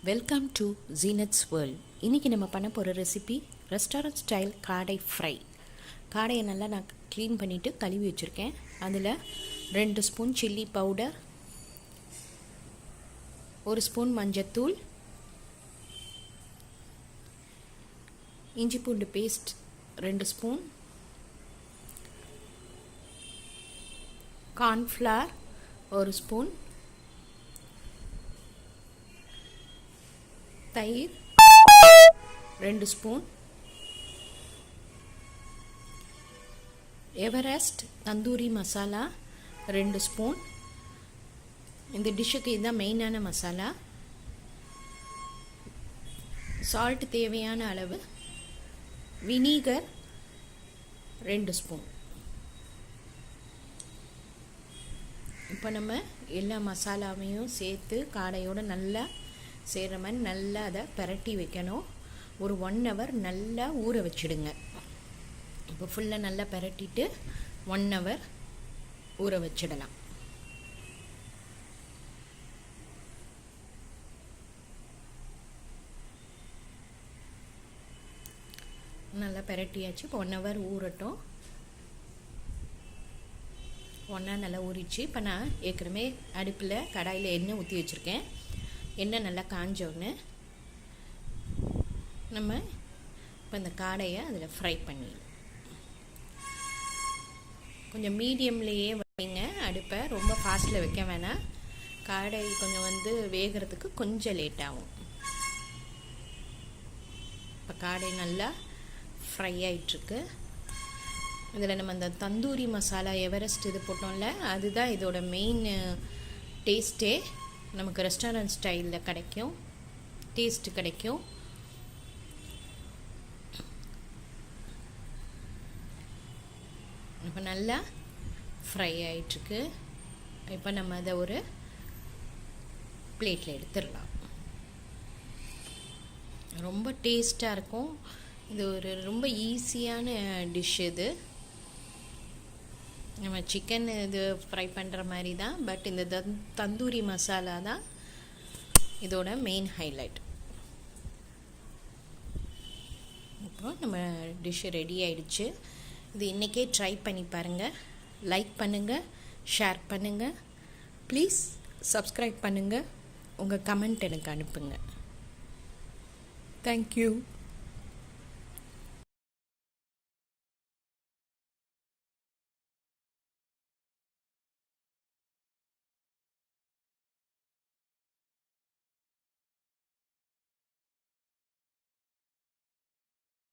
Welcome to Zeenath's world. இன்றைக்கி நம்ம பண்ண போகிற ரெசிபி ரெஸ்டாரண்ட் ஸ்டைல் காடை ஃப்ரை. காடையை நல்லா நான் க்ளீன் பண்ணிவிட்டு கழுவி வச்சுருக்கேன். அதில் 2 ஸ்பூன் சில்லி பவுடர், 1 ஸ்பூன் மஞ்சத்தூள், இஞ்சி பூண்டு பேஸ்ட் 2 ஸ்பூன், கார்ன்ஃப்ளவர் 1 ஸ்பூன், தயிர் 2 spoon, Everest tandoori masala 2 spoon. இந்த டிஷ்ஷுக்கு இதுதான் மெயினான மசாலா. சால்ட் தேவையான அளவு, வினிகர் 2 ஸ்பூன். இப்போ நம்ம எல்லா மசாலாவையும் சேர்த்து காடையோடு நல்லா செய்கிற மாதிரி நல்லா அதை பரட்டி வைக்கணும். ஒரு 1 hour நல்லா ஊற வச்சிடுங்க. இப்போ ஃபுல்லாக நல்லா பரட்டிட்டு 1 hour ஊற வச்சிடலாம். நல்லா பரட்டியாச்சு. இப்போ 1 hour ஊறட்டும். 1 hour நல்லா ஊறிச்சு. இப்போ நான் ஏற்கனவே அடுப்பில் கடாயில் எண்ணெய் ஊற்றி வச்சுருக்கேன். எண்ணெய் நல்லா காஞ்சோன்னு நம்ம இப்போ இந்த காடையை அதில் ஃப்ரை பண்ணிடலாம். கொஞ்சம் மீடியம்லேயே வைங்க அடுப்பை, ரொம்ப ஃபாஸ்ட்டில் வைக்க வேணாம். காடை கொஞ்சம் வேகிறதுக்கு கொஞ்சம் லேட் ஆகும். இப்போ காடை நல்லா ஃப்ரை ஆகிட்டுருக்கு. இதில் நம்ம இந்த தந்தூரி மசாலா எவரெஸ்ட் இது போட்டோம்ல, அதுதான் இதோட மெயின் டேஸ்ட்டே. நமக்கு ரெஸ்டாரண்ட் ஸ்டைலில் கிடைக்கும், டேஸ்ட்டு கிடைக்கும். இப்போ நல்லா ஃப்ரை ஆகிட்டுருக்கு. இப்போ நம்ம அதை ஒரு பிளேட்டில் எடுத்துடலாம். ரொம்ப டேஸ்ட்டாக இருக்கும். இது ஒரு ரொம்ப ஈஸியான டிஷ். இது நம்ம சிக்கன் இது ஃப்ரை பண்ணுற மாதிரி தான், பட் இந்த தந்தூரி மசாலா தான் இதோட மெயின் ஹைலைட். இப்போ நம்ம டிஷ் ரெடி ஆயிடுச்சு. இது இன்றைக்கே ட்ரை பண்ணி பாருங்கள். லைக் பண்ணுங்கள், ஷேர் பண்ணுங்கள், ப்ளீஸ் சப்ஸ்கிரைப் பண்ணுங்கள். உங்கள் கமெண்ட் எனக்கு அனுப்புங்க. தேங்க்யூ.